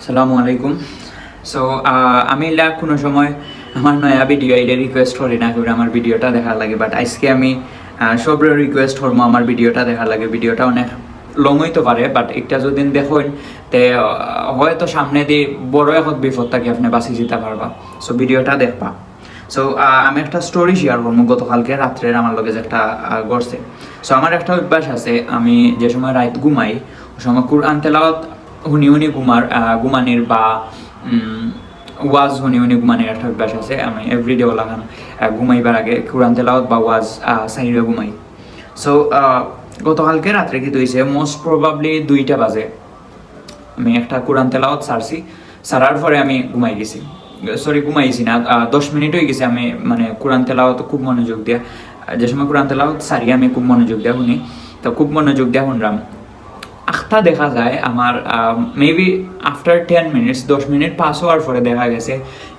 আসসালামু আলাইকুম। সো আমি কোনো সময় আমার নয়া ভিডিও এটা রিকোয়েস্ট করি না করে আমার ভিডিওটা দেখার লাগে, বাট আজকে আমি সবরে রিকোয়েস্ট করবো আমার ভিডিওটা দেখার লাগে। ভিডিওটা অনেক লং হইতে পারে, বাট একটা যদি দেখুন তে হয়তো সামনে দিয়ে বড় এখন বিপদ থাকে আপনি বাঁচি যেতে পারবা। সো ভিডিওটা দেখবা। সো আমি একটা স্টোরি শেয়ার করবো গতকালকে রাত্রের আমার লগে যে একটা গড়ছে। সো আমার একটা অভ্যাস আছে, আমি যে সময় রাত ঘুমাই ওই সময় কুরআন তেলাওয়াত হুনি ঘুমানির বা ওয়াজ হুনি ঘুমানির একটা অভ্যাস আছে। আমি এভরিডে ওলাখান ঘুমাইবার আগে কোরআন তেলাওয়াত বা ওয়াজ সাইডে ঘুমাই। সো গতকালকে রাত্রে কি হয়েছে, মোস্ট প্রবাবলি 2টা বাজে আমি একটা কোরআন তেলাওয়াত সারার পরে আমি ঘুমাইছি না 10 মিনিট হয়ে গেছে। আমি মানে কোরআন তেলাওয়াত খুব মনোযোগ দিয়া, যে সময় কোরআন তেলাওয়াত সারি আমি খুব মনোযোগ দিয়া শুনি, তো খুব মনোযোগ দিয়া শুনলাম। আখতা দেখা যায় আমার maybe after 10 minutes 10 minute pass হওয়ার পরে দেখা গেছে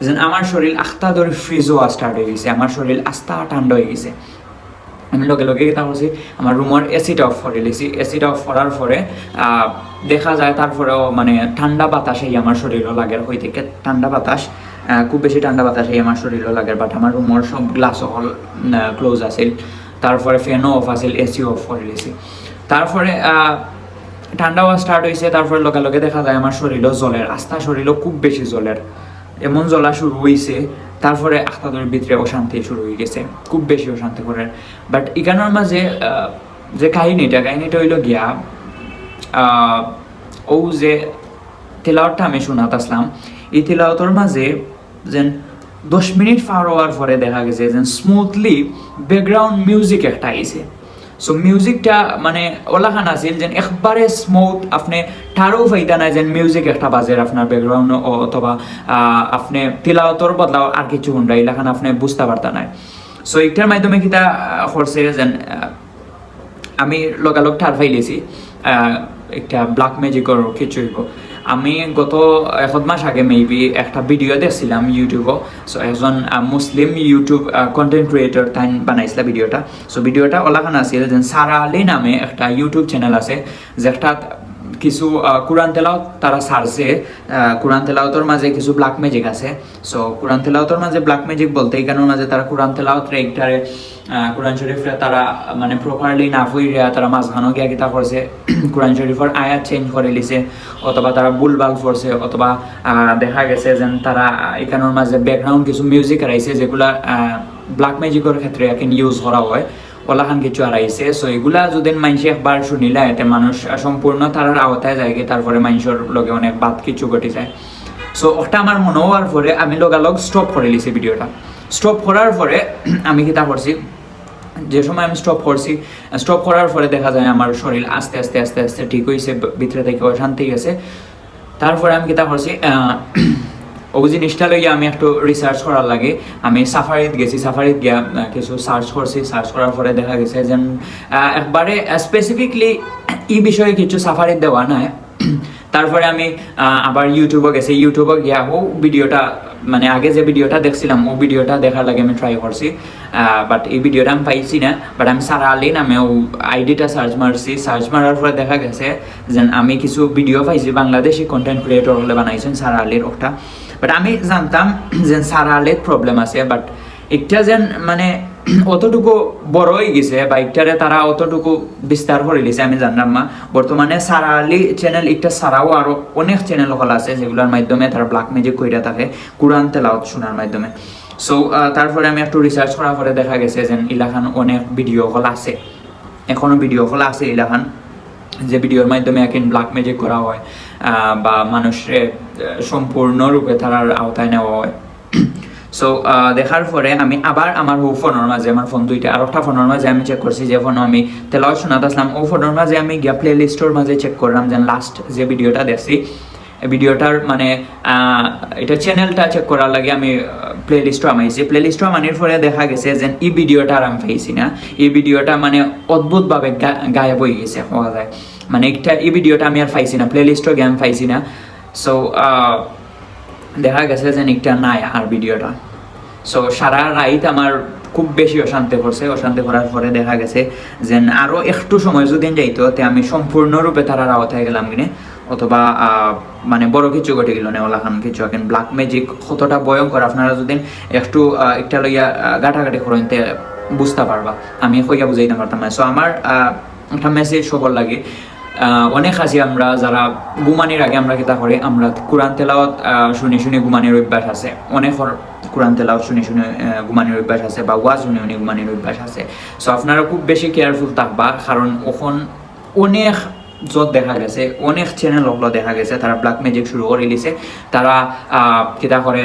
যে আমার শরীর আখতা ধরে ফ্রিজ হওয়া স্টার্ট হয়ে গেছে, আমার শরীর আস্তা ঠান্ডা হয়ে গেছে। আমি লগে লগে এটা করছি, আমার রুমের এসিটা অফ করে দিয়েছি। এসিটা অফ করার পরে দেখা যায় তারপরেও মানে ঠান্ডা বাতাসেই আমার শরীরও লাগে, হই থেকে ঠান্ডা বাতাস, খুব বেশি ঠান্ডা বাতাসেই আমার শরীরও লাগে। বাট আমার রুমের সব গ্লাসও হল ক্লোজ আছিল, তারপরে ফ্যানও অফ আছিল, এসিও অফ করে দিয়েছি। তারপরে ঠান্ডা হওয়া স্টার্ট হয়েছে, তারপরে লগে লগে দেখা যায় আমার শরীরও জ্বলের, আস্থা শরীরও খুব বেশি জ্বলের, এমন জ্বলা শুরু হয়েছে। তারপরে আখতাদের ভিতরে অশান্তি শুরু হয়ে গেছে, খুব বেশি অশান্তি করার। বাট এখানের মাঝে যে কাহিনীটা হইল গিয়া ও যে তেলাওয়াতটা আমি শোনাত আসলাম, এই তেলাওয়াতের মাঝে যেন 10 মিনিট পার হওয়ার পরে দেখা গেছে যেন স্মুথলি ব্যাকগ্রাউন্ড মিউজিক একটা আইছে। সো মিউজিকটা মানে ওলাখান আছিল যেন একবারে স্মুথ, আপনি ঠারও ফাইদা নাই যেন মিউজিক একটা বাজের আপনার ব্যাকগ্রাউন্ড, অথবা আপনি তিলাওয়াতর বদলাও আর কিছু হুন্ডা এলাখান আপনি বুঝতে পারতা নাই। সো একটার মাধ্যমে কিতা করছে যেন আমি লগালগ ঠার ফাইলেছি একটা ব্ল্যাক ম্যাজিকর কিছু হইব। আমি গত 1 মাস আগে মেবি একটা ভিডিও দেখছিলাম ইউটিউবও। সো একজন মুসলিম ইউটিউব কন্টেন্ট ক্রিয়েটর তাই বানাইছিল ভিডিওটা। সো ভিডিওটা ওলাখান আছিল যে সারা আলী নামে একটা ইউটিউব চ্যানেল আছে, যেটা কিছু কোরআন তেলাওয়াত তারা সারছে। কোরআন তেলাওয়াতের মাঝে কিছু ব্ল্যাক ম্যাজিক আছে। সো কোরআন তেলাওয়াতের মাঝে ব্ল্যাক ম্যাজিক বলতে এখানের মাঝে তারা কোরআন তেলাওয়াত একটারে কোরআন শরীফে তারা মানে প্রপারলি না ফুইরা তারা মাঝখানো গিয়া কিতা করছে, কোরআন শরীফের আয়াত চেঞ্জ করে লিছে, অথবা তারা ভুলভাল করছে, অথবা দেখা গেছে যেন তারা এখানের মাঝে ব্যাকগ্রাউন্ড কিছু মিউজিক আইছে যেগুলা ব্ল্যাক ম্যাজিকের ক্ষেত্রে এখন ইউজ করা হয়, ওলাখান কিছু আড়াইছে। সো এগুলা যদি মানুষ একবার শুনিলা এতে মানুষ সম্পূর্ণ তারার আওতায় যায়, তারপরে মানুষের লগে অনেক বাদ কিছু ঘটে যায়। সো ওটা আমার মনে হওয়ার পরে আমি লগালগ স্টপ করে লিছি ভিডিওটা। স্টপ করার পরে আমি কিতা করছি, যে সময় আমি স্টপ করার পরে দেখা যায় আমার শরীর আস্তে আস্তে আস্তে আস্তে ঠিক হয়েছে, ভিতরে থেকে অশান্তি গেছে। তারপরে আমি কিতা করছি, ওই জিনিসটা লইয়া আমি একটু রিসার্চ করার লাগে আমি সাফারিত গেছি। সাফারিত গিয়া কিছু সার্চ করার পরে দেখা গেছে যে একবারে স্পেসিফিকলি এই বিষয়ে কিছু সাফারিত দেওয়া নাই। তারপরে আমি আবার ইউটিউবে গিয়া ও ভিডিওটা মানে আগে যে ভিডিওটা দেখছিলাম ও ভিডিওটা দেখার লাগে আমি ট্রাই করছি, বাট এই ভিডিওটা আমি পাইছি না। বাট আমি সারা আলী নামে ও আইডিটা সার্চ মারার পরে দেখা গেছে যে আমি কিছু ভিডিও পাইছি বাংলাদেশি কন্টেন্ট ক্রিয়েটর হলে বানাইছেন সারা আলীর ওটা। বাট আমি জানতাম যে সারা আলীর প্রবলেম আছে, বাট একটা যেন মানে অতটুকু বড় হয়ে গেছে বা একটারে তারা অতটুকু বিস্তার করে দিয়েছে আমি জানলাম না। বর্তমানে সারা আলী চ্যানেল একটা ছাড়াও আরো অনেক চ্যানেল হল আছে যেগুলোর মাধ্যমে তারা ব্ল্যাক ম্যাজিক কইরা থাকে কোরআন তেলাওয়াত শোনার মাধ্যমে। সো তারপরে আমি একটু রিসার্চ করার পরে দেখা গেছে যে ইলাখান অনেক ভিডিও হল আছে, এখনো ভিডিও হল আছে ইলাখান, যে ভিডিওর মাধ্যমে এখন ব্ল্যাক ম্যাজিক করা হয় বা মানুষের সম্পূর্ণরূপে তারার আওতায় নেওয়া হয়। সো দেখার পরে আমি আবার আমার ফোনের মাঝে, আমার ফোন দুইটা আর একটা ফোনের মাঝে আমি চেক করছি যে ফোন আমি তেলাওয়াত শোনাতে আসলাম, ও ফোনের মাঝে আমি গিয়া প্লে লিস্টের মাঝে চেক করলাম যে লাস্ট যে ভিডিওটা দেখছি ভিডিওটার মানে এটা চ্যানেলটা চেক করার লাগে আমি প্লে লিস্টও আমাইছি। প্লে লিস্টও আনার পরে দেখা গেছে যে এই ভিডিওটা আর আমি পাইছি না, এই ভিডিওটা মানে অদ্ভুতভাবে গায়েব হয়ে গেছে হওয়া যায়, মানে এই ভিডিওটা আমি আর পাইছি না, প্লে লিস্টও গিয়ে আমি পাইছি না। সো দেখা গেছে যে একটা নাই আর ভিডিওটা। সো সারা রাইত আমার খুব বেশি অশান্তি করার পরে দেখা গেছে যে আরও একটু সময় যদি যাইতো তে আমি সম্পূর্ণরূপে তারার আওতায় গেলাম কিনে। অথবা মানে বড় কিছু ঘটে গেল না ওলাখান কিছু এখন ব্ল্যাক ম্যাজিক কতটা ভয়ঙ্কর আপনারা যদি একটু একটা লইয়া গাটাগাটি করেন তে বুঝতে পারবা আমি কইয়া বুঝাইতে পারতাম না। সো আমার একটা মেসেজ সবর লাগে অনেক আছি আমরা যারা ঘুমানির আগে আমরা কিতা করি আমরা কোরআন তেলাওয়াত শুনি শুনি ঘুমানির অভ্যাস আছে অনেকের কোরআন তেলাওয়াত শুনি শুনি ঘুমানির অভ্যাস আছে বা ওয়াজ শুনি শুনি ঘুমানির অভ্যাস আছে। সো আপনারা খুব বেশি কেয়ারফুল থাকবা কারণ ওখন অনেক যত দেখা গেছে অনেক চ্যানেল ওগুলো দেখা গেছে তারা ব্ল্যাক ম্যাজিক শুরু করে দিছে তারা কিতা করে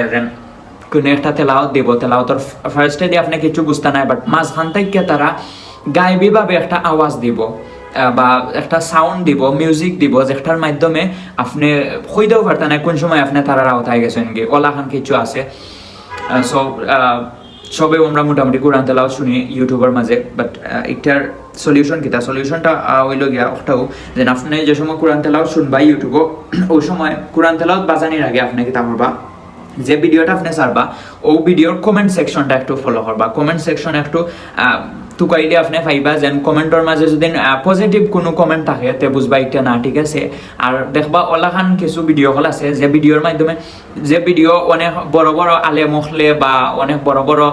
কোনো একটা তেলাওয়াত দিব তেলাওয়াতের ফার্স্টে দিয়ে আপনি কিছু বুঝতে নাই বাট মাঝখান থেকে তারা গায়েবীভাবে একটা আওয়াজ দিব বা একটা সাউন্ড দিব মিউজিক দিব যেটার মাধ্যমে আপনি হইতেও পারতেন না কোন সময় আপনি তারার আওতায় গেছেন গিয়ে ওলাখান কিছু আছে। সো সবে আমরা মোটামুটি কোরআন তেলাওয়াত শুনি ইউটিউবের মাঝে বাট এটার সলিউশন কিতা সলিউশনটা হইল গিয়া ওটাও যে আপনি যে সময় কোরআন তেলাওয়াত শুনবা ইউটিউবও ওই সময় কোরআন তেলাওয়াত বাজানির আগে আপনি কিতা করবা যে ভিডিওটা আপনি ছাড়বা ও ভিডিওর কমেন্ট সেকশনটা একটু ফলো করবা কমেন্ট সেকশন একটু টুকাইলে আপনি পাইবা যেন কমেন্টর মাঝে যদি পজিটিভ কোনো কমেন্ট থাকে তে বুঝবা এটা না ঠিক আছে। আর দেখবা ওলাখান কিছু ভিডিও হল আছে যে ভিডিওর মাধ্যমে যে ভিডিও অনেক বড় বড় আলে মখলে বা অনেক বড় বড়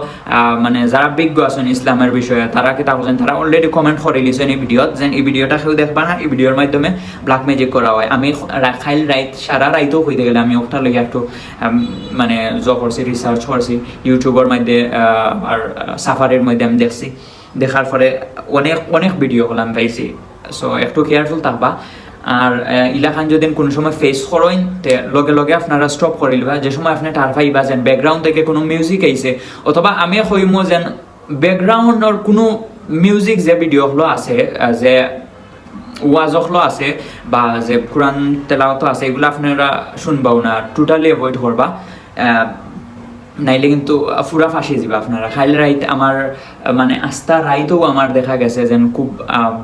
মানে যারা বিজ্ঞ আছেন ইসলামের বিষয়ে তারা কি থাকেন তারা অলরেডি কমেন্ট করে দিয়েছেন এই ভিডিওত যেন এই ভিডিওটা কেউ দেখবা না এই ভিডিওর মাধ্যমে ব্ল্যাক ম্যাজিক করা হয়। আমি খাইল রাইত সারা রাইতেও হইতে গেলে আমি ওটা লইয়া একটু মানে করছি রিসার্চ করছি ইউটিউবের মধ্যে আর সাফারির মধ্যে আমি দেখছি দেখার পরে অনেক অনেক ভিডিও হলাম পাইছি। সো একটু কেয়ারফুল থাকবা আর ইলাখান যদি কোনো সময় ফেস করেন তে লগে লগে আপনারা স্টপ করে লিবা যে সময় আপনি টার পাইবা যেন ব্যাকগ্রাউন্ড থেকে কোনো মিউজিক আইছে অথবা আমি কইমো যেন ব্যাকগ্রাউন্ডর কোনো মিউজিক যে ভিডিও হলো আছে যে ওয়াজ হলো আছে বা যে কোরআন তেলাওয়াত আছে এগুলো আপনারা শুনবাও না টোটালি অ্যাভয়েড করবা নাইলে কিন্তু পুরা ফাঁসি যাবে আপনারা। খাইল রাইত আমার মানে আস্থা রাইতেও আমার দেখা গেছে যেন খুব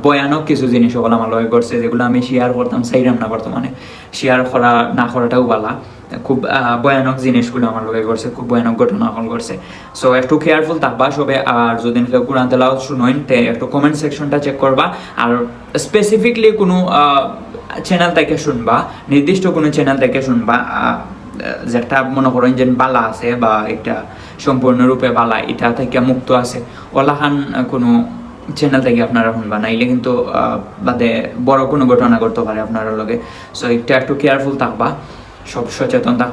ভয়ানক কিছু জিনিস সকল আমার লগে করছে যেগুলো আমি শেয়ার করতাম চাইলাম না বর্তমানে শেয়ার করা না করাটাও বালা খুব ভয়ানক জিনিসগুলো আমার লগে করছে খুব ভয়ানক ঘটনা হল করছে। সো একটু কেয়ারফুল থাকবা সবে আর যদি কেউ কোরআন তেলাওয়াত শুনেন তে একটু কমেন্ট সেকশনটা চেক করবা আর স্পেসিফিকলি কোনো চ্যানেল থেকে শুনবা নির্দিষ্ট কোনো চ্যানেল থেকে শুনবা যেটা মনে করেন যে বালা আছে বা এটা সম্পূর্ণরূপে বালা এটা থেকে মুক্ত আছে ওলাখান কোনো চ্যানেল থেকে আপনারা শুনবা নাইলে কিন্তু বাদে বড় কোনো ঘটনা করতে পারে আপনারা লগে। সো এটা একটু কেয়ারফুল থাকবা সব সচেতন থাকবা।